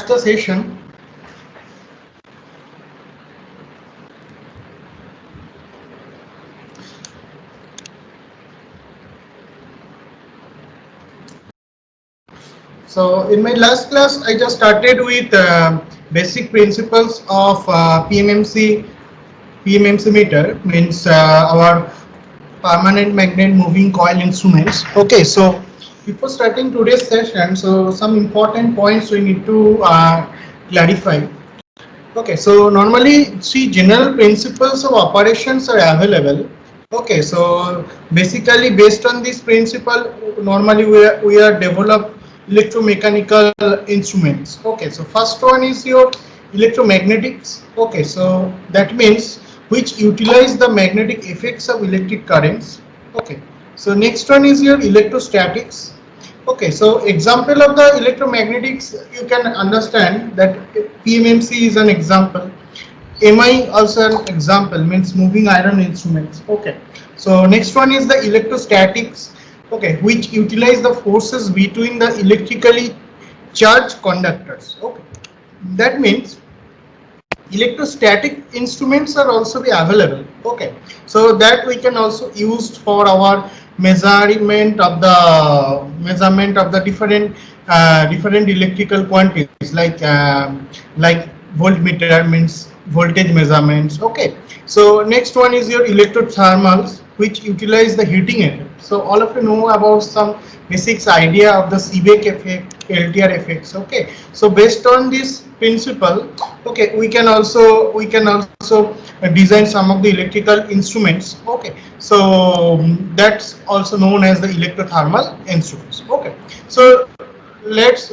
the session. So in my last class, I just started with basic principles of PMMC meter, means our permanent magnet moving coil instruments. Okay, so before starting today's session, so some important points we need to clarify. Okay, so normally three general principles of operations are available. Okay, so basically based on this principle, normally we are develop electromechanical instruments. Okay, so first one is your electromagnetics. Okay, so that means which utilize the magnetic effects of electric currents. Okay, so next one is your electrostatics. Okay, so example of the electromagnetics, you can understand that PMMC is an example. MI also an example, means moving iron instruments. Okay, so next one is the electrostatics. Okay, which utilize the forces between the electrically charged conductors. Okay, that means electrostatic instruments are also be available. Okay, so that we can also use for our measurement of the different electrical quantities, like voltmeter, means voltage measurements. Okay, so next one is your electrothermals, which utilize the heating effect. So all of you know about some basics idea of the Seebeck effect, LTR effects. Okay, so based on this principle, okay, we can also design some of the electrical instruments. Okay, so that's also known as the electrothermal instruments. Okay, so let's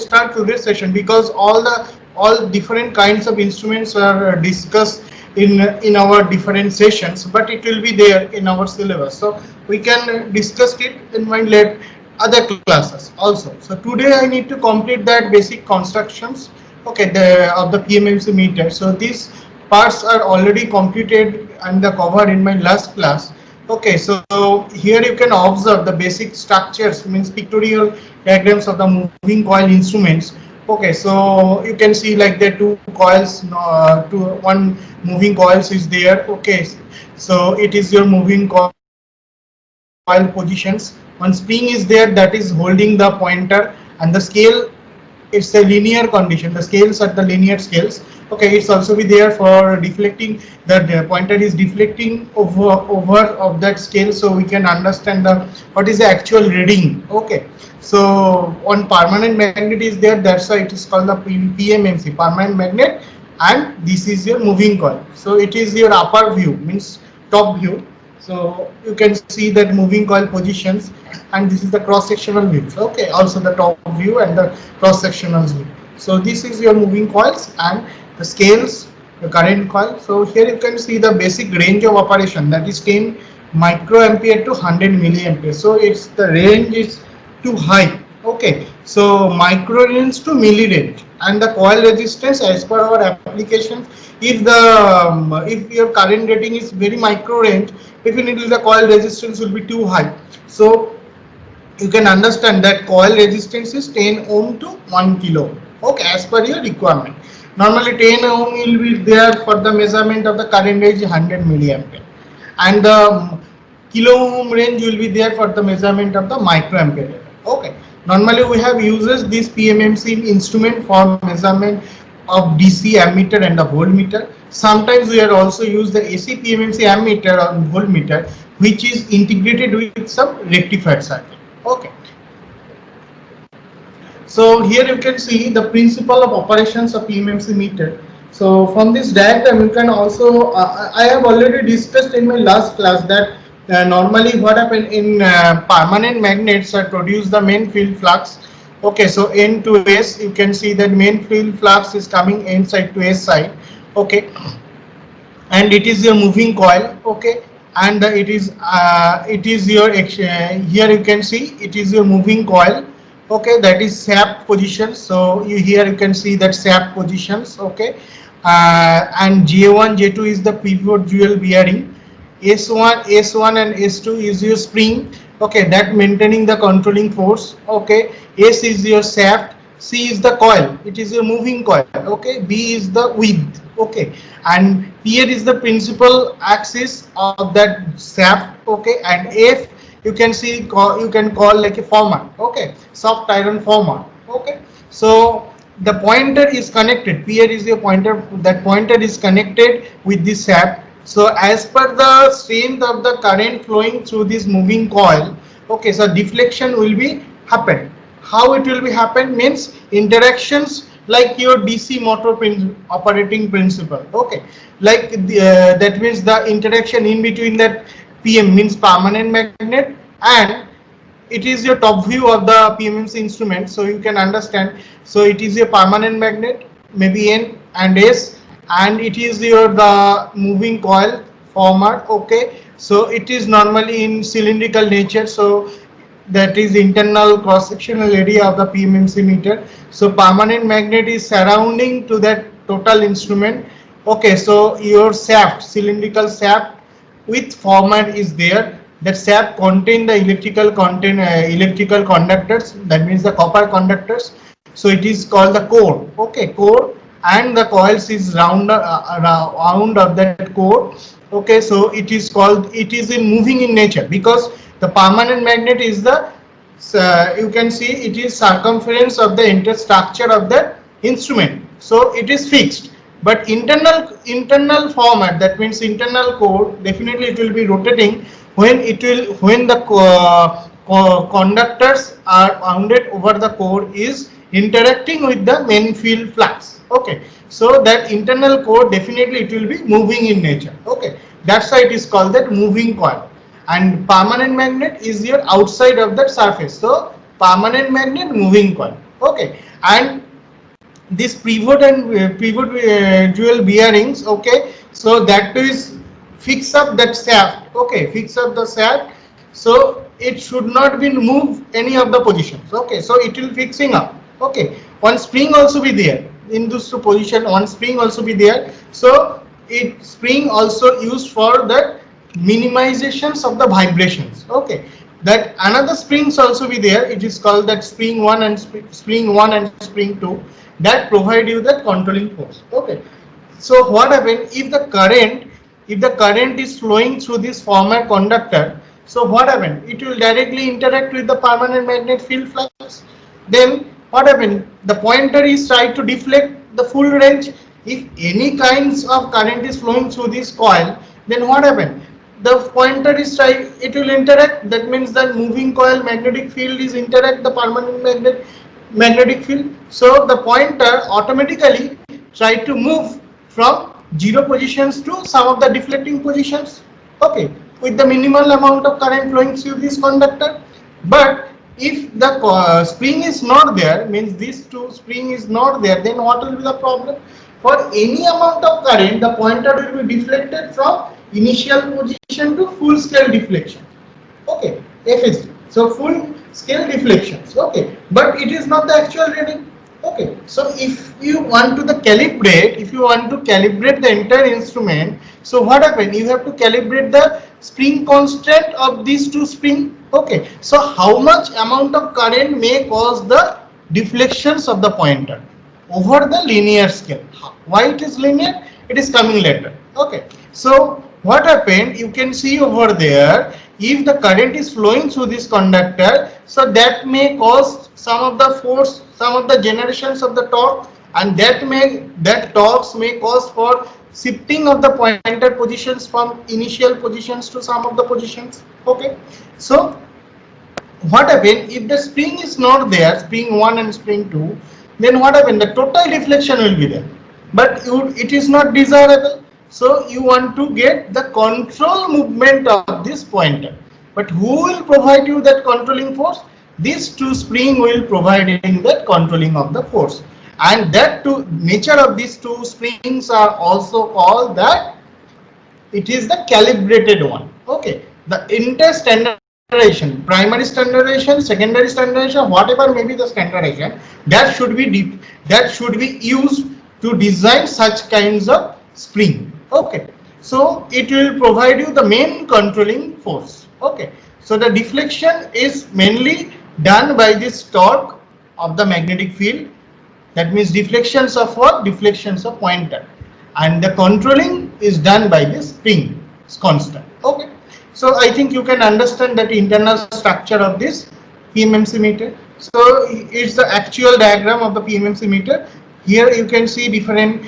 start today's session, because all different kinds of instruments are discussed in our different sessions, but it will be there in our syllabus, so we can discuss it in my other classes also. So today I need to complete that basic constructions, okay, of the PMMC meter. So these parts are already completed and covered in my last class. Okay, so here you can observe the basic structures, means pictorial diagrams of the moving coil instruments. Okay, so you can see like the two coils, one moving coils is there. Okay, so it is your moving coil positions. One spring is there that is holding the pointer, and the scale, it's a linear condition. The scales are the linear scales. Okay, it's also be there for deflecting. The pointer is deflecting over of that scale, so we can understand the what is the actual reading. Okay, so one permanent magnet is there, that's why it is called the PMMC, permanent magnet, and this is your moving coil. So it is your upper view, means top view. So you can see that moving coil positions, and this is the cross sectional view. Okay, also the top view and the cross sectional view. So this is your moving coils and the scales, the current coil. So here you can see the basic range of operation, that is 10 microampere to 100 milliampere. So it's the range is too high. Okay, so micro range to milli range, and the coil resistance as per our applications. If your current rating is very micro range, definitely the coil resistance will be too high. So you can understand that coil resistance is 10 ohm to 1 kilo. Okay, as per your requirement. Normally 10 ohm will be there for the measurement of the current range 100 milliampere, and the kilo ohm range will be there for the measurement of the microampere. Okay, normally we have uses this PMMC instrument for measurement of DC ammeter and the voltmeter. Sometimes we are also use the AC PMMC ammeter or voltmeter, which is integrated with some rectifier circuit. Okay, so here you can see the principle of operations of PMMC meter. So from this diagram you can also I have already discussed in my last class that normally what happen in permanent magnets produce the main field flux. Okay, so N to S, you can see that main field flux is coming N side to S side. Okay, and it is your moving coil. Okay, and it is your here you can see it is your moving coil. Okay, that is shaft position. So here you can see that shaft positions. Okay, and J1 J2 is the pivot dual bearing. S1 and S2 is your spring. Okay, that maintaining the controlling force. Okay, S is your shaft, C is the coil, it is a moving coil, okay. B is the width, okay, and here is the principal axis of that shaft, okay, and F you can see, you can call like a former, okay, soft iron former, okay. So the pointer is connected, here is your pointer, that pointer is connected with this shaft. So as per the strength of the current flowing through this moving coil, okay, so deflection will be happen. How it will be happen means interactions like your DC motor operating principle, okay, like that means the interaction in between that PM means permanent magnet, and it is your top view of the PMMC instrument, so you can understand. So it is a permanent magnet, maybe N and S, and it is your the moving coil former, okay. So it is normally in cylindrical nature, so that is internal cross sectional area of the PMMC meter. So permanent magnet is surrounding to that total instrument, okay. So your shaft, cylindrical shaft with former is there. That shaft contain the electrical conductors, that means the copper conductors. So it is called the core, okay, core, and the coils is round of that core, okay. So it is called, it is in moving in nature, because the permanent magnet is the you can see it is circumference of the interstructure of the instrument, so it is fixed. But internal format, that means internal core, definitely it will be rotating when the conductors are wounded over the core is interacting with the main field flux, okay. So that internal core, definitely it will be moving in nature, okay. That's why it is called that moving coil. And permanent magnet is your outside of that surface, so permanent magnet, moving coil, okay. And this pivot and dual bearings, okay, so that is fix up that shaft, okay, fix up the shaft, so it should not be move any of the positions, okay. So it will fixing up, okay. One spring also be there in this position, one spring also be there, so it spring also used for that minimizations of the vibrations, okay. That another springs also be there, it is called that spring 1 and spring 2, that provide you that controlling force, okay. So what happens if the current is flowing through this former conductor, so what happens, it will directly interact with the permanent magnet field flux. Then what happens, the pointer is trying to deflect the full range. If any kinds of current is flowing through this coil, then what happens, the pointer is trying, it will interact, that means that moving coil magnetic field is interact the permanent magnetic field, so the pointer automatically try to move from zero positions to some of the deflecting positions, okay, with the minimal amount of current flowing through this conductor. But if the spring is not there, means this two spring is not there, then what will be the problem? For any amount of current, the pointer will be deflected from initial position to full scale deflection, okay, FSD. So full scale deflections, okay, but it is not the actual reading, okay. So if you want to calibrate the entire instrument, so what happens, you have to calibrate the spring constant of these two spring, okay. So how much amount of current may cause the deflections of the pointer over the linear scale. Why it is linear, it is coming later, okay. So what happened, you can see over there, if the current is flowing through this conductor, so that may cause some of the force, some of the generations of the torque, and that torques may cause for shifting of the pointer positions from initial positions to some of the positions, okay. So what happens, if the spring is not there, spring 1 and spring 2, then what happens, the total deflection will be there, but it is not desirable. So you want to get the control movement of this pointer, but who will provide you that controlling force? These two spring will providing that controlling of the force, and that two nature of these two springs are also called that it is the calibrated one, okay. The inter-standardization, primary standardization, secondary standardization, whatever may be the standardization, that should be used to design such kinds of spring, okay. So it will provide you the main controlling force, okay. So the deflection is mainly done by this torque, of the magnetic field. That means deflections of what? Deflections of pointer. And the controlling is done by the spring. It's constant. Okay. So I think you can understand that internal structure of this PMMC meter. So it's the actual diagram of the PMMC meter. Here you can see different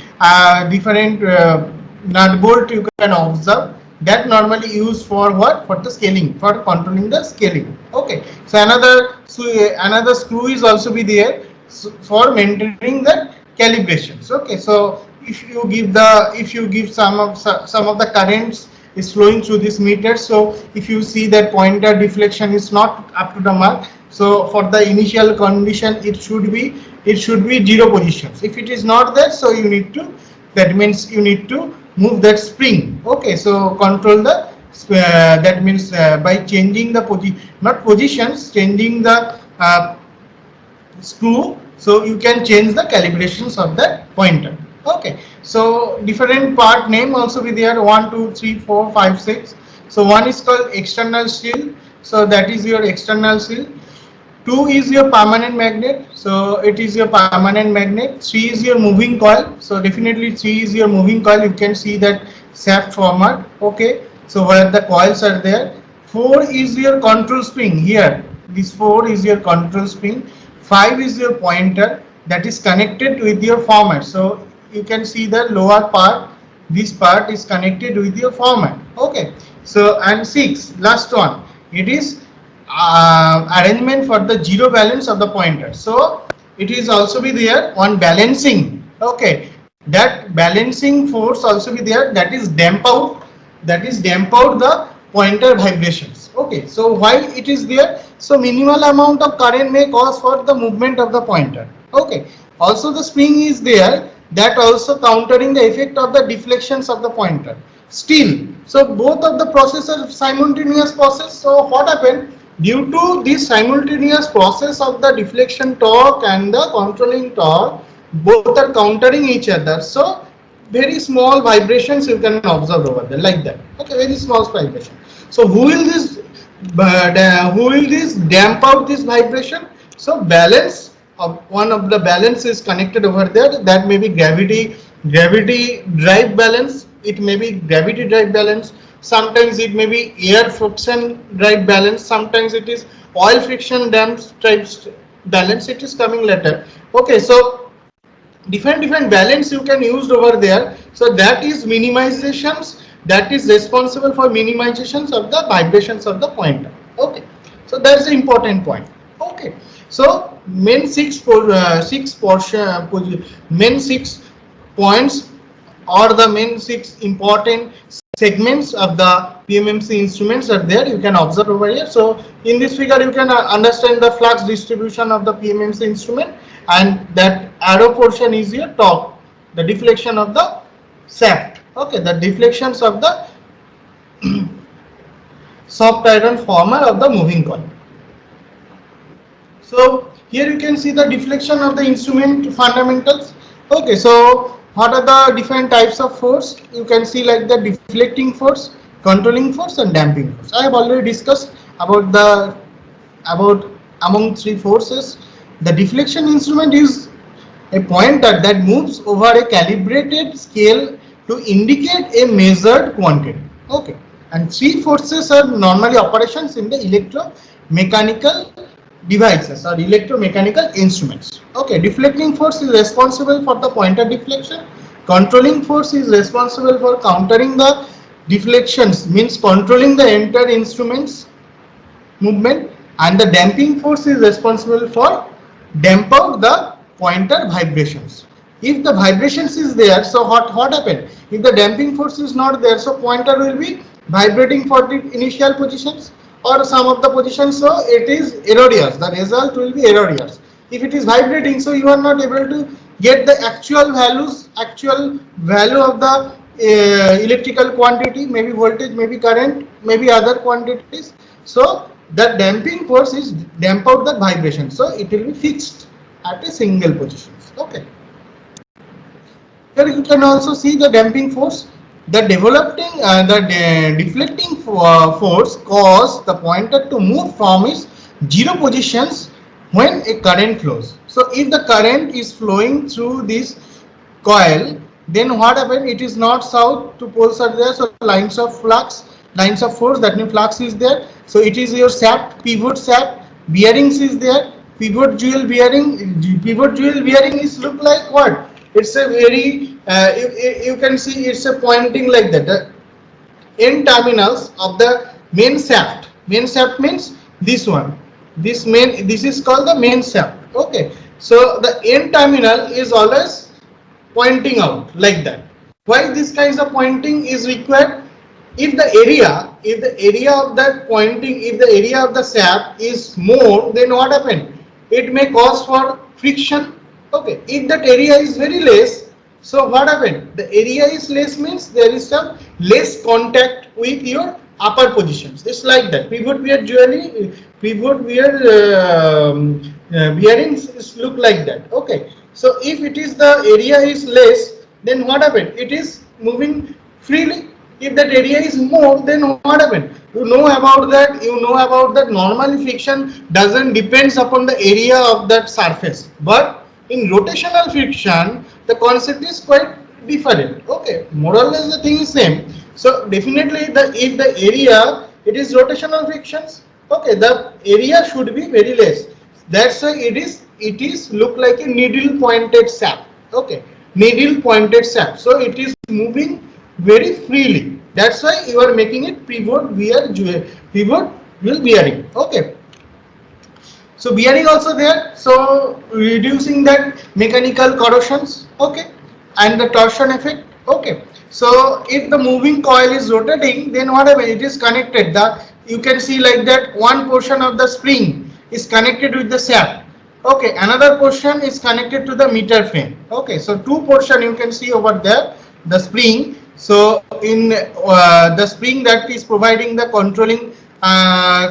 nut bolt you can observe that normally used for what? For the scaling, for controlling the scaling. Okay. So another screw is also be there for maintaining the calibrations. Okay. So if you give some of the currents is flowing through this meter, so if you see that pointer deflection is not up to the mark, so for the initial condition it should be 0 positions. If it is not there, so you need to, that means you need to move that spring. Okay, so control the that means by changing the positions, changing the screw, so you can change the calibrations of that pointer. Okay, so different part name also be there, 1 2 3 4 5 6. So one is called external shield, so that is your external shield. 2 is your permanent magnet, so it is your permanent magnet. 3 is your moving coil, so definitely 3 is your moving coil. You can see that shaft format. Okay, so where the coils are there. 4 is your control spring. Here this 4 is your control spring. 5 is your pointer that is connected with your format. So you can see the lower part, this part is connected with your format. Okay, so and 6, last one, it is arrangement for the zero balance of the pointer. So it is also be there on balancing. Okay, that balancing force also be there, that is damp out the pointer vibrations. Okay, so why it is there? So minimal amount of current may cause for the movement of the pointer. Okay, also the spring is there, that also countering the effect of the deflections of the pointer. Still, so both of the process are simultaneous process. So what happened? Due to this simultaneous process of the deflection torque and the controlling torque, both are countering each other. So very small vibrations you can observe over there, like that. Okay, very small vibration. So who will this damp out this vibration? So balance of one of the balance is connected over there. That may be gravity drive balance. It may be gravity drive balance. Sometimes it may be air friction drive balance. Sometimes it is oil friction damp drive balance. It is coming later. Okay, so different balance you can use over there. So that is minimizations, that is responsible for minimizations of the vibrations of the pointer. Okay, so that's the important point. Okay, so main six points or the main 6 important segments of the PMMC instruments are there. You can observe over here. So in this figure you can understand the flux distribution of the PMMC instrument, and that arrow portion is your torque, the deflection of the shaft. Okay, the deflections of the soft iron former of the moving coil. So here you can see the deflection of the instrument fundamentals. Okay, so what are the different types of force? You can see like the deflecting force, controlling force, and damping force. I have already discussed about among 3 forces. The deflection instrument is a pointer that moves over a calibrated scale to indicate a measured quantity. Okay, and 3 forces are normally operations in the electromechanical devices or electromechanical instruments. Okay, deflecting force is responsible for the pointer deflection. Controlling force is responsible for countering the deflections, means controlling the entire instruments movement, and the damping force is responsible for damp out the pointer vibrations. If the vibrations is there, so what happened? If the damping force is not there, so pointer will be vibrating for the initial positions or some of the positions, so it is erroneous. The result will be erroneous. If it is vibrating, so you are not able to get the actual value of the electrical quantity, maybe voltage, maybe current, maybe other quantities. So the damping force is damp out the vibration, so it will be fixed at a single position. Okay, here you can also see the damping force. The deflecting force cause the pointer to move from its 0 positions when a current flows. So if the current is flowing through this coil, then what happens? It is north south, two poles are there, so lines of flux, lines of force, that means flux is there. So it is your shaft, pivot shaft, bearings is there, pivot jewel bearing. Pivot jewel bearing is look like what? It's a very you can see it's a pointing like that. The end terminals of the main shaft. Main shaft means this one. This is called the main shaft. Okay. So the end terminal is always pointing out like that. Why this kinds of pointing is required? If the area of that pointing, if the area of the shaft is more, then what happen? It may cause for friction. Okay. If that area is very less, so what happen? The area is less means there is some less contact with your upper positions. It's like that. Pivot wear jewelry, pivot wear bearings look like that. Okay. So if it is the area is less, then what happen? It is moving freely. If that area is more, then what happen? You know about that. You know about that. Normally, friction doesn't depends upon the area of that surface, but in rotational friction, the concept is quite different. Okay, more or less the thing is same. So definitely, the if the area it is rotational frictions, okay, the area should be very less. That's why it is look like a needle pointed shaft. Okay, needle pointed shaft. So it is moving very freely. That's why you are making it pivot wheel bearing. Okay. So bearing also there, so reducing that mechanical corrosions, okay, and the torsion effect, okay. So if the moving coil is rotating, then whatever it is connected, the you can see like that one portion of the spring is connected with the shaft, okay, another portion is connected to the meter frame, okay. So two portion you can see over there, the spring. So in the spring that is providing the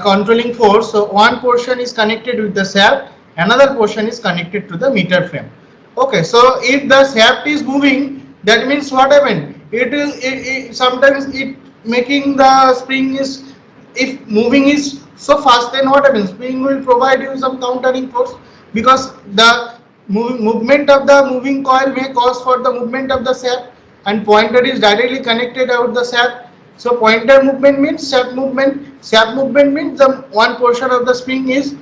controlling force. So one portion is connected with the shaft, another portion is connected to the meter frame. Okay, so if the shaft is moving, that means what happened? Sometimes it making the spring is, if moving is so fast, then what happens? Spring will provide you some countering force, because the movement of the moving coil may cause for the movement of the shaft, and pointer is directly connected out the shaft. So pointer movement means shaft movement. Shaft movement means the one portion of the spring is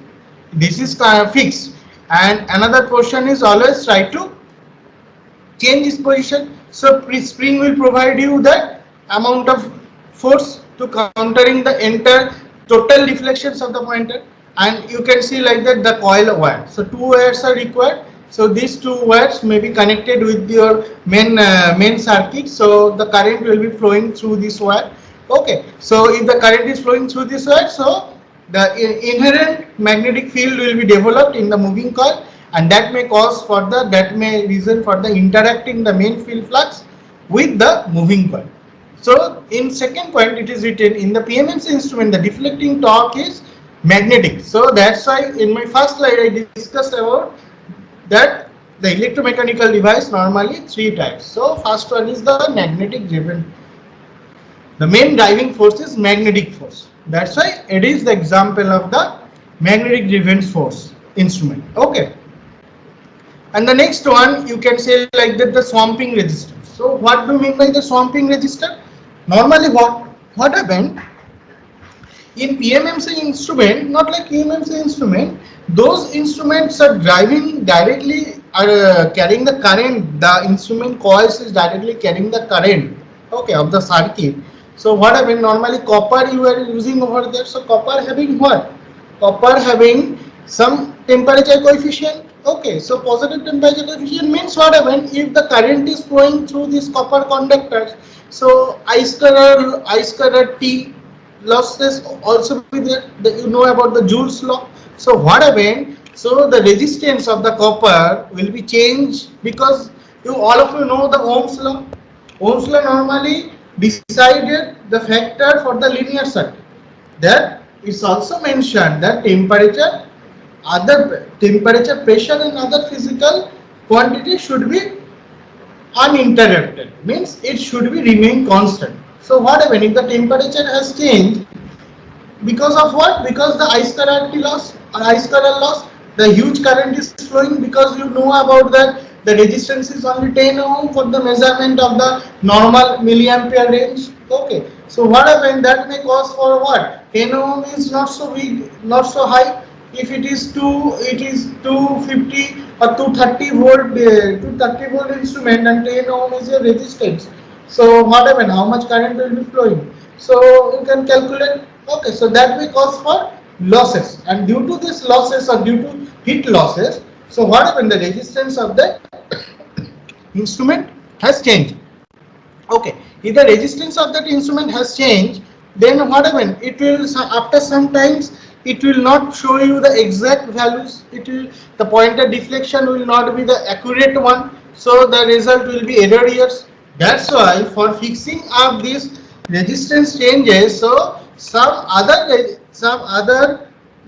this is fixed, and another portion is always try to change its position. So spring will provide you that amount of force to countering the entire total deflections of the pointer. And you can see like that the coil wire. So two wires are required. So these two wires may be connected with your main circuit. So the current will be flowing through this wire. Okay. So if the current is flowing through this wire, so the inherent magnetic field will be developed in the moving coil, and that may cause for the reason for the interacting the main field flux with the moving coil. So in second point it is written in the PMMC instrument the deflecting torque is magnetic. So that's why in my first slide I discussed about that the electromechanical device normally three types. So first one is the magnetic driven. The main driving force is magnetic force. That's why it is the example of the magnetic driven force instrument. Okay. And the next one you can say like that the swamping resistance. So what do you mean by the swamping resistor? Normally what happened in PMMC instrument, not like PMMC instrument, those instruments are driving directly, are carrying the current, the instrument coils is directly carrying the current, okay, of the circuit. So what happened, normally copper you are using over there. So copper having what? Copper having some temperature coefficient. Okay, so positive temperature coefficient means what happened if the current is flowing through these copper conductors. So I square T losses also be there. You know about the Joule's law. So what happened? So the resistance of the copper will be changed, because all of you know the Ohm's law. Ohm's law normally decided the factor for the linear circuit. That is also mentioned that temperature, pressure and other physical quantity should be uninterrupted, means it should be remain constant. So what happens if the temperature has changed, because of what? Because the I square RT loss or I square L loss, The huge current is flowing because you know about that the resistance is only 10 ohm for the measurement of the normal milliampere range. Okay, so what happened, that may cause for what, 10 ohm is not so big, not so high. If it is 250 or 230 volt 230 volt instrument and 10 ohm is your resistance, so what happened, how much current will be flowing, so you can calculate. Okay, so that may cause for losses, and due to this losses or due to heat losses, so what happened, the resistance of the instrument has changed. Okay, if the resistance of that instrument has changed, then what happened, it will, after some times it will not show you the exact values, it will, the pointer deflection will not be the accurate one, so the result will be error years. That's why for fixing up these resistance changes, so some other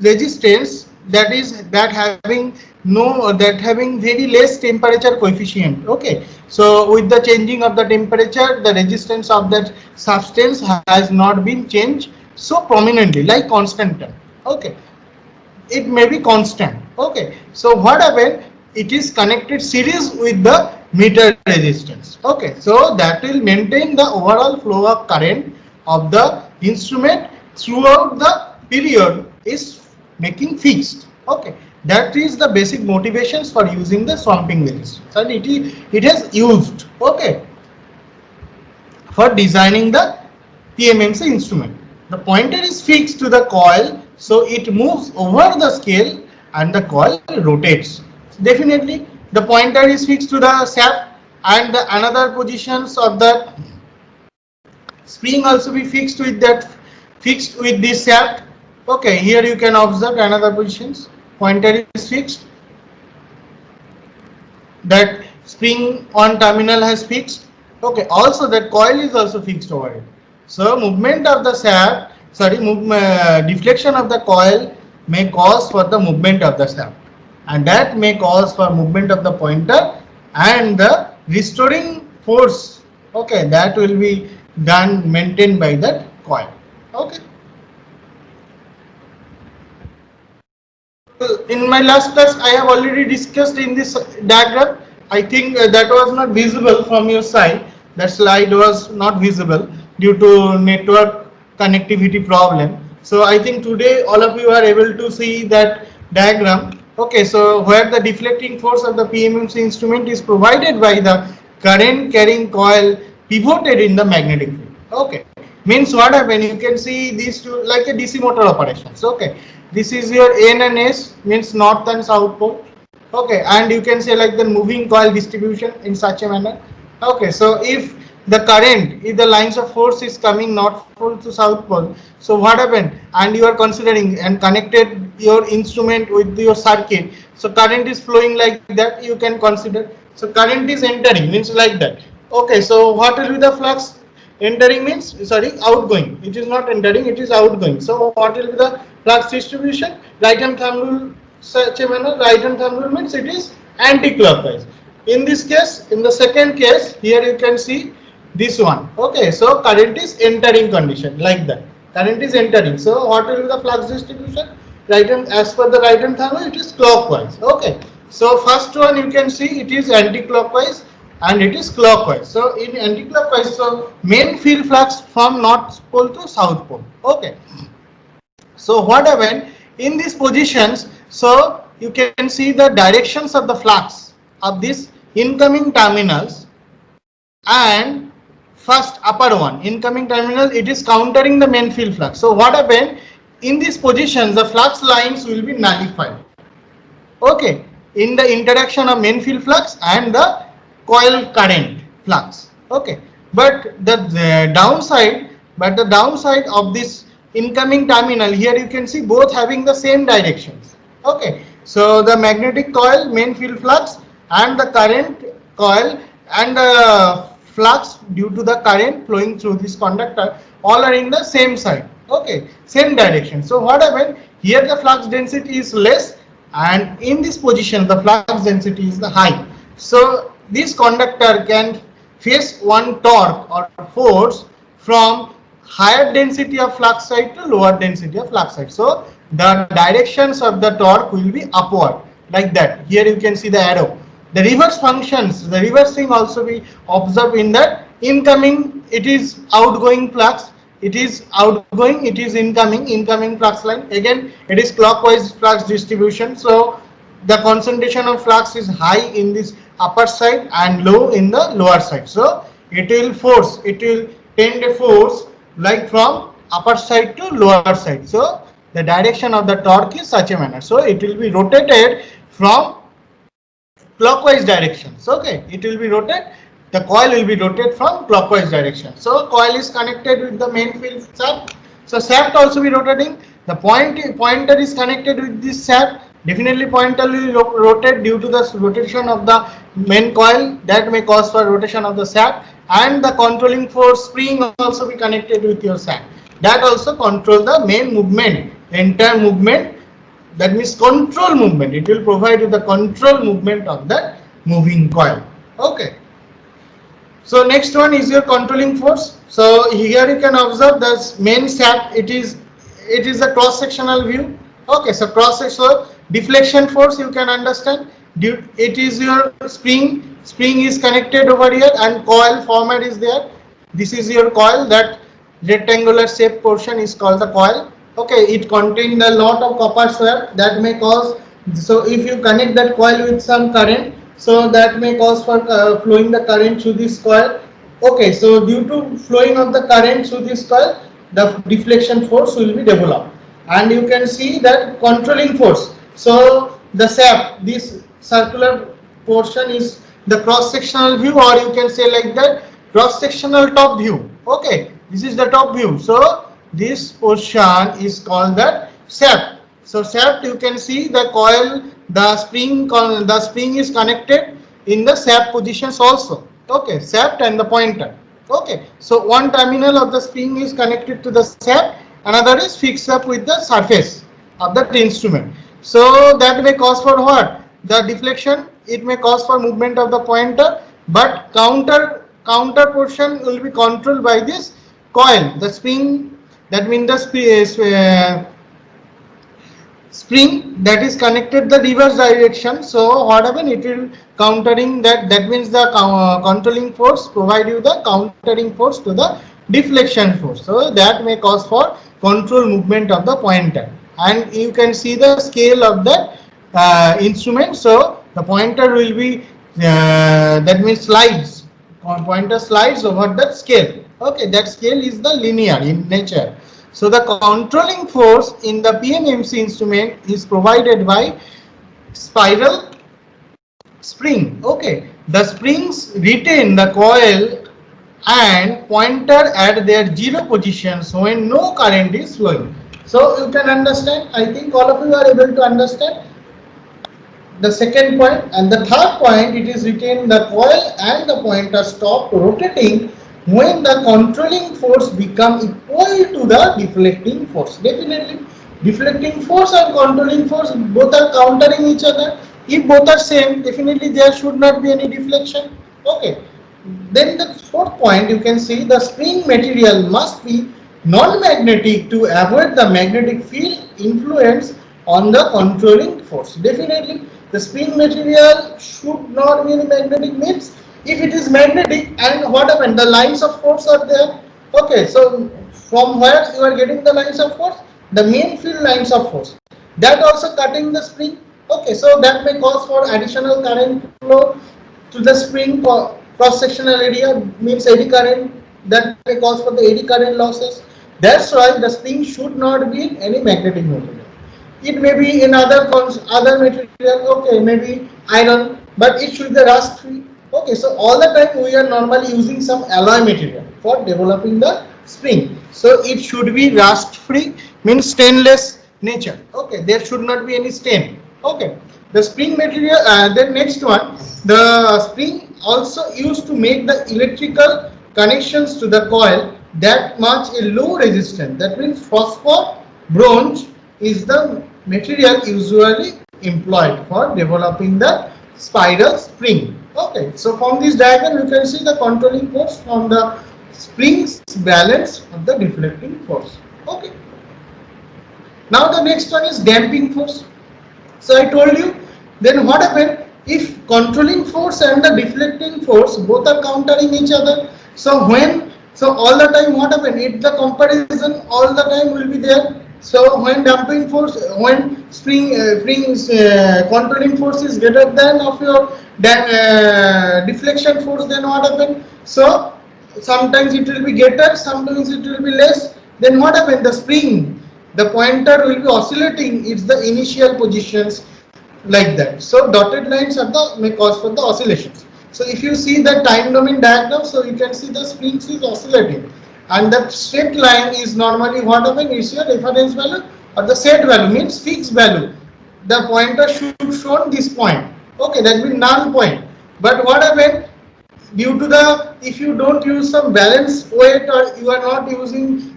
resistance, that is that having no, that having very less temperature coefficient. Okay, so with the changing of the temperature, the resistance of that substance has not been changed so prominently like constant term. Okay, it may be constant. Okay, so what happened, it is connected series with the meter resistance. Okay, so that will maintain the overall flow of current of the instrument throughout the period is making fixed. Okay, that is the basic motivations for using the swamping resistance, and it has used, okay, for designing the PMMC instrument. The pointer is fixed to the coil, so it moves over the scale and the coil rotates. Definitely, the pointer is fixed to the shaft, and the another positions of the spring also be fixed with that, fixed with this shaft. Okay, here you can observe another positions. Pointer is fixed. That spring on terminal has fixed. Okay, also that coil is also fixed over it. So movement of the shaft, sorry, deflection of the coil may cause for the movement of the shaft, and that may cause for movement of the pointer, and the restoring force, okay, that will be done, maintained by that coil. Okay. In my last class, I have already discussed in this diagram. I think that was not visible from your side. That slide was not visible due to network connectivity problem. So I think today all of you are able to see that diagram. Okay, so where the deflecting force of the PMMC instrument is provided by the current carrying coil pivoted in the magnetic field. Okay, means what happened, you can see these two like a DC motor operations. Okay, this is your N and S, means north and south pole. Okay, and you can say like the moving coil distribution in such a manner. Okay, so if the current, if the lines of force is coming north pole to south pole, so what happened, and you are considering and connected your instrument with your circuit, so current is flowing like that, you can consider. So current is entering, means like that. Okay, so what will be the flux? Entering means, sorry, outgoing, it is not entering, it is outgoing. So what will be the flux distribution? Right hand thumb rule, such a manner, right hand thumb rule means it is anti-clockwise. In this case, in the second case, here you can see this one. Okay, so current is entering condition, like that, current is entering. So what will be the flux distribution? Right hand, as per the right hand thumb rule, it is clockwise. Okay, so first one you can see it is anti-clockwise and it is clockwise. So in anti-clockwise, so main field flux from north pole to south pole. Okay, so what happened in these positions, so you can see the directions of the flux of these incoming terminals, and first upper one incoming terminal, it is countering the main field flux. So what happened in these positions, the flux lines will be nullified. Okay, in the interaction of main field flux and the coil current flux. Okay, but the downside of this incoming terminal, here you can see both having the same directions. Okay, so the magnetic coil main field flux and the current coil and the flux due to the current flowing through this conductor, all are in the same side. Okay, same direction. So what happened here, the flux density is less, and in this position the flux density is the high. So this conductor can face one torque or force from higher density of flux side to lower density of flux side. So the directions of the torque will be upward, like that. Here you can see the arrow. The reverse functions, the reversing also be observed in that incoming, it is outgoing flux, it is outgoing, it is incoming flux line. Again, it is clockwise flux distribution. So the concentration of flux is high in this upper side and low in the lower side. So it will force, it will tend a force like from upper side to lower side. So the direction of the torque is such a manner. So it will be rotated from clockwise directions. Okay, it will be rotated. The coil will be rotated from clockwise direction. So coil is connected with the main field shaft. So shaft also be rotating. The pointer is connected with this shaft. Definitely pointer will rotate due to the rotation of the main coil, that may cause for rotation of the shaft, and the controlling force spring also be connected with your shaft. That also control the main movement, entire movement, that means control movement. It will provide you the control movement of that moving coil. Okay, so next one is your controlling force. So here you can observe the main shaft, it is a cross sectional view. Okay, so cross section deflection force you can understand. It is your spring is connected over here and coil format is there. This is your coil, that rectangular shape portion is called the coil. Okay, it contains a lot of copper swab that may cause, so if you connect that coil with some current, so that may cause for flowing the current through this coil. Okay, so due to flowing of the current through this coil, the deflection force will be developed, and you can see that controlling force. So the shaft, this circular portion is the cross sectional view, or you can say like that, cross sectional top view. Okay, this is the top view. So this portion is called the shaft. So shaft, you can see the coil, the spring is connected in the shaft positions also. Okay, shaft and the pointer. Okay, so one terminal of the spring is connected to the shaft, another is fixed up with the surface of that instrument. So that may cause for what? The deflection. It may cause for movement of the pointer, but counter portion will be controlled by this coil, the spring. That means the spring that is connected the reverse direction. So what happen, it will countering that, that means the controlling force provide you the countering force to the deflection force. So that may cause for control movement of the pointer, and you can see the scale of the instrument. So the pointer will be that means slides, pointer slides over that scale. Okay, that scale is the linear in nature. So the controlling force in the PMMC instrument is provided by spiral spring. Okay, the springs retain the coil and pointer at their zero positions when no current is flowing. So you can understand, I think all of you are able to understand the second point. And the third point, it is retained the coil and the pointer stop rotating when the controlling force become equal to the deflecting force. Definitely deflecting force and controlling force both are countering each other. If both are same, definitely there should not be any deflection. Okay, then the fourth point, you can see the spring material must be non-magnetic to avoid the magnetic field influence on the controlling force. Definitely the spring material should not be magnetic, means if it is magnetic, and what happened, the lines of force are there. Okay, so from where you are getting the lines of force, the main field lines of force, that also cutting the spring. Okay, so that may cause for additional current flow to the spring cross sectional area, means eddy current, that may cause for the eddy current losses. That's why the spring should not be in any magnetic material. It may be in other material, okay, maybe iron, but it should be rust free. Okay, so all the time we are normally using some alloy material for developing the spring. So it should be rust free, means stainless nature. Okay, there should not be any stain. Okay, the spring material, then next one, the spring also used to make the electrical connections to the coil that much a low resistance. That means phosphor bronze is the material usually employed for developing the spiral spring. Okay, so from this diagram you can see the controlling force from the spring's balance of the deflecting force. Okay. Now the next one is damping force. So I told you, then what happened if controlling force and the deflecting force both are countering each other? So when, so all the time what happened? If the comparison all the time will be there. So when damping force, when controlling force is greater than of your deflection force, then what happened? So sometimes it will be greater, sometimes it will be less. Then what happened? The spring, the pointer will be oscillating. It's the initial positions like that. So dotted lines are the may cause for the oscillations. So if you see the time domain diagram, so you can see the springs is oscillating, and that straight line is normally what happened is your reference value or the set value, means fixed value. The pointer should show this point. Okay, that means null point. But what happened? Due to the, if you don't use some balance weight or you are not using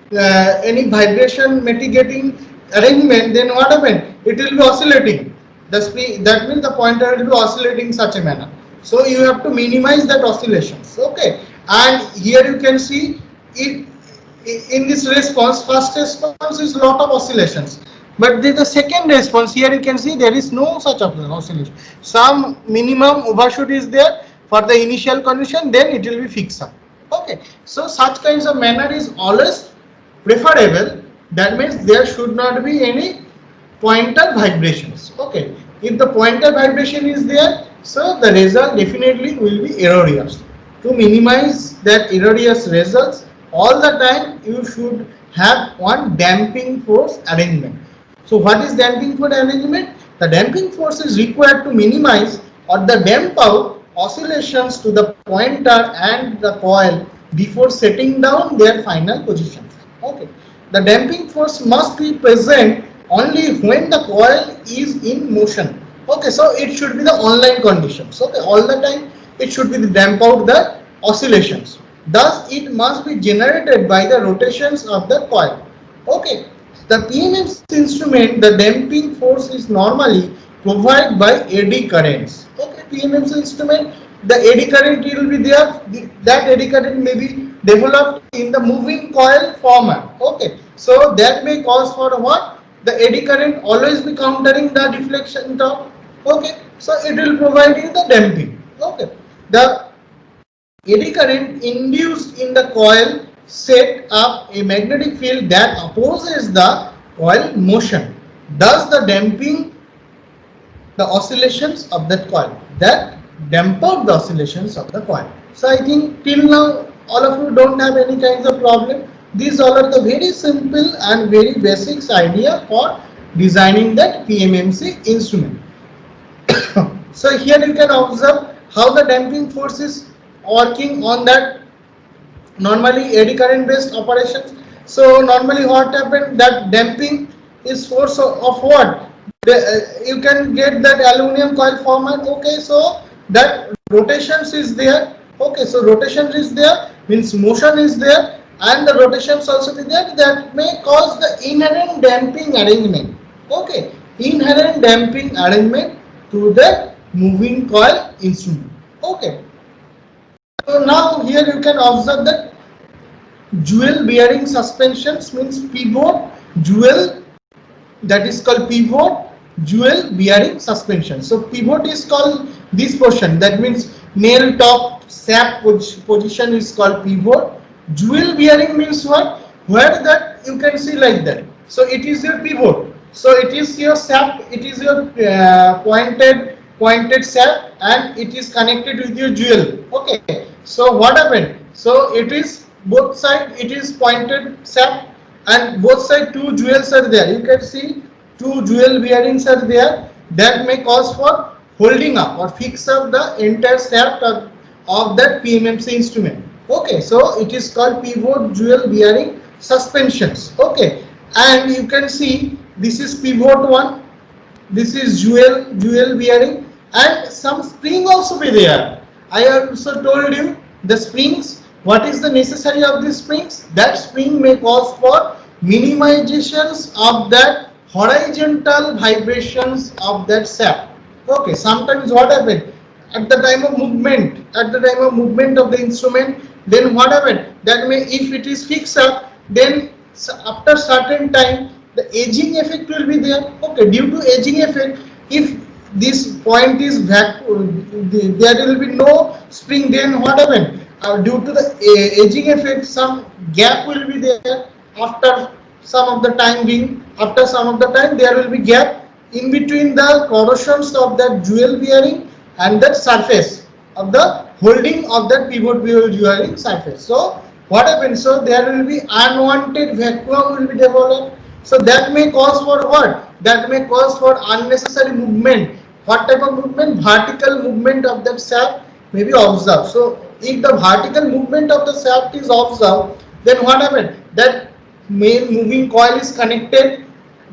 any vibration mitigating arrangement, then what happened? It will be oscillating. The speed, that means the pointer will be oscillating such a manner. So you have to minimize that oscillations. Okay, and here you can see it in this response. First response is lot of oscillations, but the second response, here you can see there is no such oscillation. Some minimum overshoot is there for the initial condition, then it will be fixed up. Okay, so such kinds of manner is always preferable. That means there should not be any pointer vibrations. Okay, if the pointer vibration is there, so the result definitely will be erroneous. To minimize that erroneous results, all the time you should have one damping force arrangement. So what is damping force arrangement? The damping force is required to minimize or the damp out oscillations to the pointer and the coil before setting down their final positions. Okay, the damping force must be present only when the coil is in motion. Okay, so it should be the online conditions. Okay, all the time it should be the damp out the oscillations. Thus, it must be generated by the rotations of the coil. Okay, the PMMC instrument, the damping force is normally provided by eddy currents. Okay, PMMC instrument, the eddy current will be there. That eddy current may be developed in the moving coil format. Okay, so that may cause for what? The eddy current always be countering the deflection torque. Okay, so it will provide you the damping. Okay, the eddy current induced in the coil set up a magnetic field that opposes the coil motion, thus the damping the oscillations of that coil, that damper the oscillations of the coil. So I think till now all of you don't have any kinds of problem. These all are the very simple and very basics idea for designing that PMMC instrument. So here you can observe how the damping force is working on that normally eddy current based operations. So normally what happened, that damping is force of what? You can get that aluminum coil format. Okay, so that rotations is there. Okay, so rotations is there means motion is there, and the rotations also be there, that may cause the inherent damping arrangement. Okay, inherent damping arrangement to the moving coil instrument. Okay, so now here you can observe that jewel bearing suspensions means pivot jewel, that is called pivot jewel bearing suspension. So pivot is called this portion, that means nail top sap position is called pivot. Jewel bearing means what? Where that you can see like that. So it is your pivot. So it is your sap, it is your pointed sap, and it is connected with your jewel. Okay, so what happened? So it is both side, it is pointed sap, and both side two jewels are there. You can see two jewel bearings are there, that may cause for holding up or fix up the entire shaft of that PMMC instrument. Okay, so it is called pivot jewel bearing suspensions. Okay, and you can see this is pivot one, this is jewel bearing, and some spring also be there. I also told you the springs. What is the necessary of these springs? That spring may cause for minimizations of that horizontal vibrations of that shaft. Okay, sometimes what happened at the time of movement, of the instrument, then what happened, that may, if it is fixed up, then after certain time the edging effect will be there. Okay, due to edging effect, if this point is vacuum, there will be no spring, then what happened? Due to the edging effect, some gap will be there after some of the time being. After some of the time, there will be gap in between the corrosions of that jewel bearing and the surface of the holding of that pivot bearing surface. So what happens? So there will be unwanted vacuum will be developed. So that may cause for what? That may cause for unnecessary movement. What type of movement? Vertical movement of that shaft may be observed. So if the vertical movement of the shaft is observed, then what happened? That main moving coil is connected,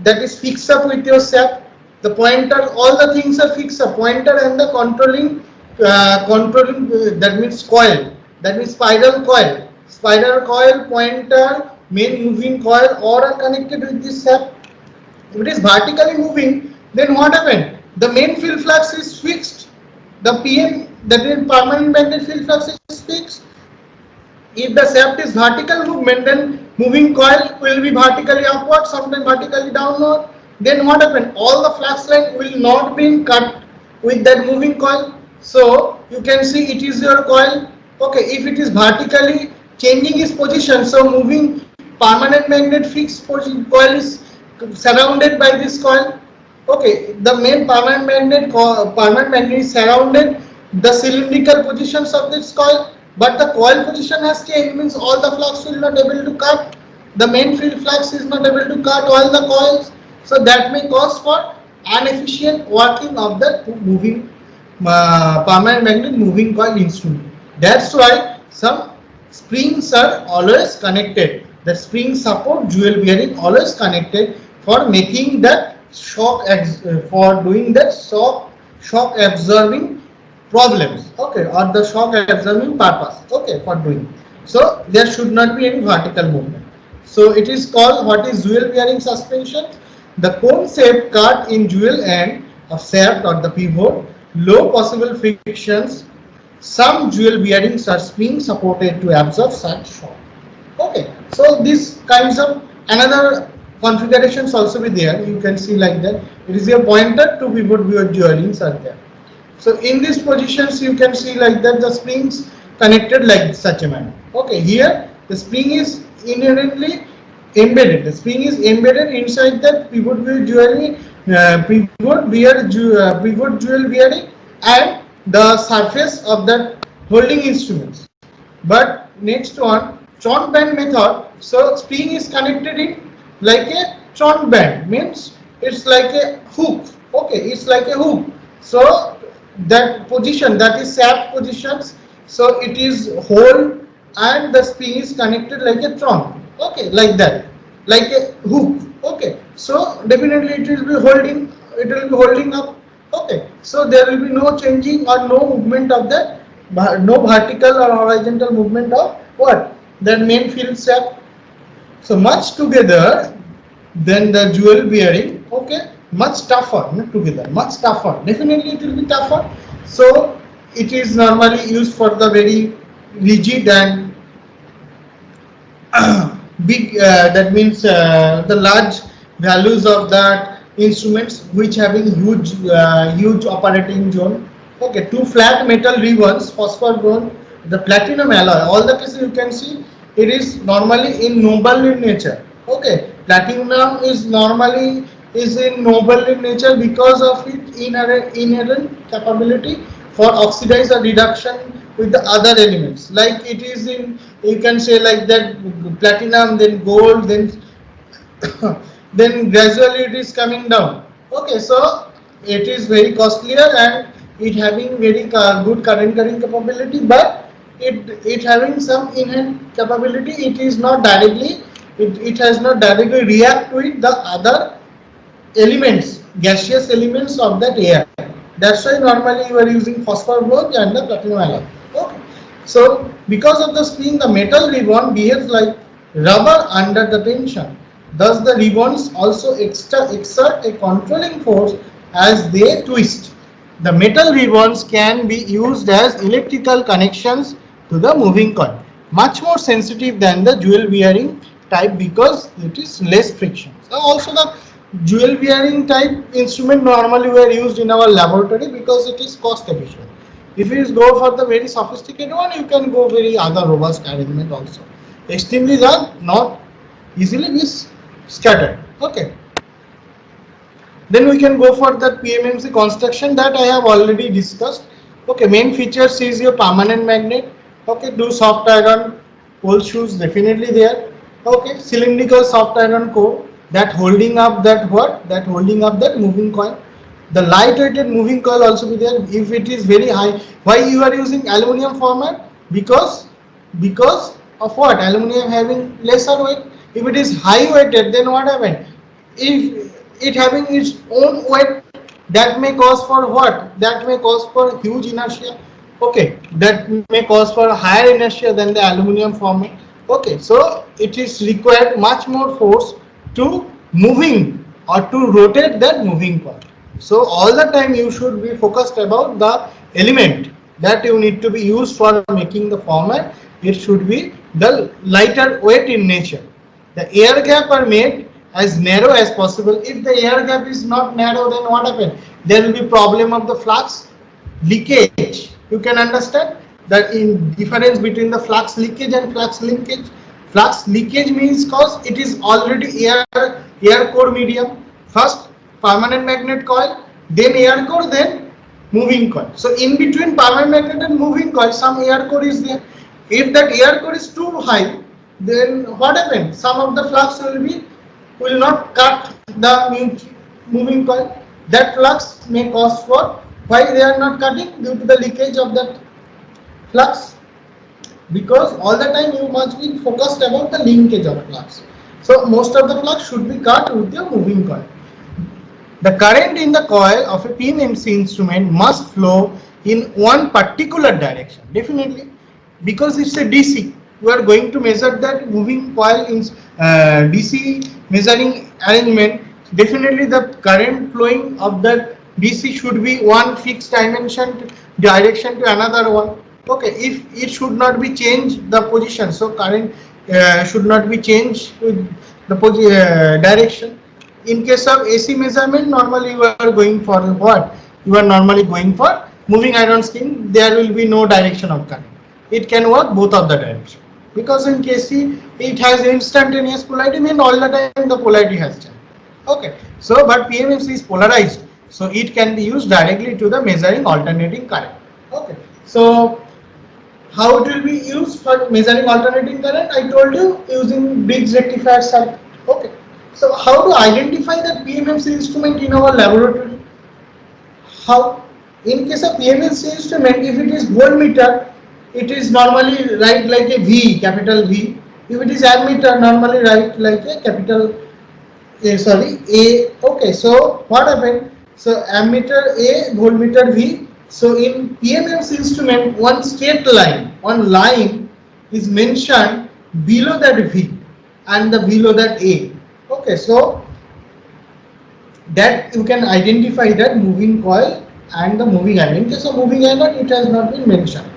that is fixed up with your shaft. The pointer, all the things are fixed up. Pointer and the controlling that means coil, that means spiral coil, pointer, main moving coil, all are connected with this shaft. If it is vertically moving, then what happened? The main field flux is fixed. The PM, that is permanent magnetic field flux, is fixed. If the shaft is vertical movement, then moving coil will be vertically upward, sometimes vertically downward. Then what happened? All the flux line will not be cut with that moving coil. So you can see it is your coil. Okay, if it is vertically changing its position, so moving permanent magnet fixed coil is surrounded by this coil. Okay, the main permanent magnet is surrounded the cylindrical positions of this coil, but the coil position has changed, means all the flux will not able to cut. The main field flux is not able to cut all the coils, so that may cause for inefficient working of the moving permanent magnet moving coil instrument. That's why some springs are always connected. The spring support jewel bearing always connected for making that for doing that shock absorbing problems. Okay, or the shock absorbing purpose. Okay, for doing. So there should not be any vertical movement. So it is called, what is jewel bearing suspension? The cone shaped cut in jewel end of shaft or the pivot, low possible frictions. Some jewel bearings are spring supported to absorb such shock. Okay, so these kinds of another configurations also be there. You can see like that. It is a pointer to pivot bearings are there. So in these positions you can see like that the springs connected like such a manner. Okay, here the spring is inherently embedded. The spring is embedded inside that pivot jewel bearing and the surface of that holding instruments. But next one, Trond band method. So spring is connected in like a Trond band, means it's like a hook. Okay, it's like a hook. So that position, that is shaft positions, so it is hold and the spring is connected like a Trond. Okay, like that, like a hook. Okay, so definitely it will be holding up. Okay, so there will be no changing or no movement of that, no vertical or horizontal movement of what, that main field shaft. So much together than the jewel bearing. Okay, much tougher, not together, much tougher. Definitely it will be tougher. So it is normally used for the very rigid and big, that means the large values of that instruments which having huge operating zone. Okay, two flat metal ribbons, phosphor bronze, the platinum alloy, all the cases you can see it is normally in noble in nature. Okay, platinum is normally in noble in nature because of its inherent capability for oxidize or reduction with the other elements. Like it is in, you can say like that, platinum, then gold, then then gradually it is coming down. Okay, so it is very costlier and it having very good current carrying capability, but it having some inherent capability. It is not directly, it has not directly react with the other elements, gaseous elements of that air. That's why normally you are using phosphor bronze and the platinum alloy. Okay, so because of the spring, the metal ribbon behaves like rubber under the tension. Thus the ribbons also exert a controlling force as they twist. The metal ribbons can be used as electrical connections to the moving coil, much more sensitive than the jewel bearing type because it is less friction. So also the jewel bearing type instrument normally were used in our laboratory because it is cost efficient. If you go for the very sophisticated one, you can go very other robust arrangement also. Extremely large, not easily be scattered. Okay. Then we can go for the PMMC construction that I have already discussed. Okay, main features is your permanent magnet. Okay, do soft iron pole shoes definitely there. Okay, cylindrical soft iron core that holding up that what? That holding up that moving coil. The light-weighted moving coil also be there. If it is very high, why you are using aluminum format? Because of what? Aluminum having lesser weight. If it is high weighted, then what happen? If it having its own weight, that may cause for what? That may cause for huge inertia. Okay, that may cause for higher inertia than the aluminum format. Okay, so it is required much more force to moving or to rotate that moving coil. So all the time you should be focused about the element that you need to be used for making the format. It should be the lighter weight in nature. The air gap are made as narrow as possible. If the air gap is not narrow, then what happens? There will be problem of the flux leakage. You can understand that in difference between the flux leakage and flux linkage. Flux leakage means cause it is already air core medium. First permanent magnet coil, then air core, then moving coil. So in between permanent magnet and moving coil, some air core is there. If that air core is too high, then what happens? Some of the flux will not cut the moving coil. That flux may cause for why they are not cutting due to the leakage of that flux, because all the time you must be focused about the linkage of flux. So most of the flux should be cut with the moving coil. The current in the coil of a PMMC instrument must flow in one particular direction, definitely, because it's a DC. We are going to measure that moving coil in DC measuring arrangement. Definitely the current flowing of that DC should be one fixed dimension direction to another one. Okay, if it should not be changed the position, so current should not be changed with the direction. In case of AC measurement, normally you are going for what? You are normally going for moving iron skin. There will be no direction of current. It can work both of the direction, because in KC it has instantaneous polarity, means all the time the polarity has changed. Okay, so but PMMC is polarized, so it can be used directly to the measuring alternating current. Okay, so how it will be used for measuring alternating current? I told you, using Briggs rectifier circuit. Okay. So how to identify the PMMC instrument in our laboratory? How? In case of PMMC instrument, if it is voltmeter, it is normally write like a V, capital V. If it is ammeter, normally write like a capital A. Okay, so what happened? So ammeter A, voltmeter V. So in PMMC instrument, one straight line, one line is mentioned below that V and the below that A. Okay, so that you can identify that moving coil and the moving iron. In case of moving iron, it has not been mentioned.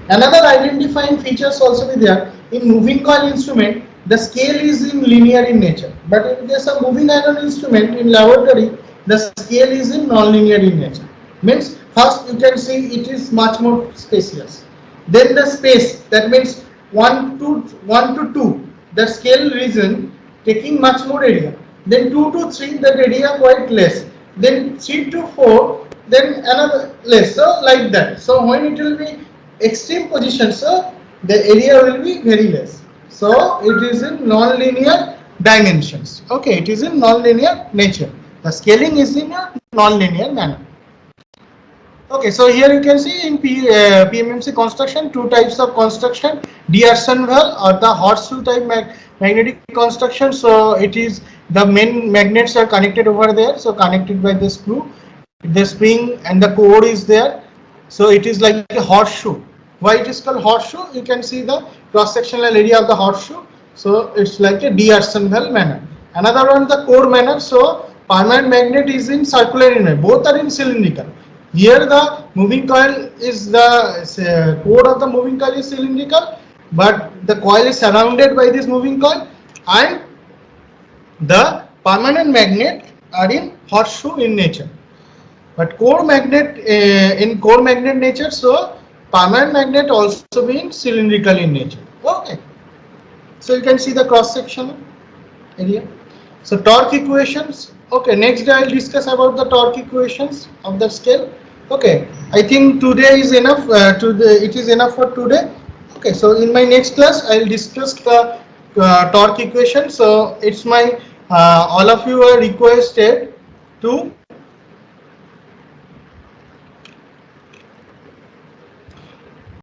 Another identifying features also be there. In moving coil instrument, the scale is in linear in nature, but in case of moving iron instrument in laboratory, the scale is in non-linear in nature. Means first you can see it is much more spacious. Then the space, that means 1 to 2, the scale region taking much more area. Then 2 to 3, the area quite less. Then 3 to 4, then another less. So like that. So when it will be extreme position, so the area will be very less. So it is in non-linear dimensions. Okay, it is in non-linear nature. The scaling is in a non-linear manner. Okay, so here you can see in PMMC construction, two types of construction: D'Arsonval or the horseshoe type magnetic construction. So it is the main magnets are connected over there, so connected by the screw, the spring and the core is there. So it is like a horseshoe. Why it is called horseshoe? You can see the cross-sectional area of the horseshoe. So it's like a D'Arsonval manner. Another one, the core manner. So permanent magnet is in circular in, both are in cylindrical. Here the moving coil is the core of the moving coil is cylindrical, but the coil is surrounded by this moving coil. and the permanent magnet are in horseshoe in nature. But core magnet in core magnet nature, so permanent magnet also being cylindrical in nature. Okay, so you can see the cross section area. So torque equations. Okay, next day I'll discuss about the torque equations of the scale. Okay, I think today is enough. It is enough for today. Okay, so in my next class I'll discuss the torque equation. So it's my all of you are requested to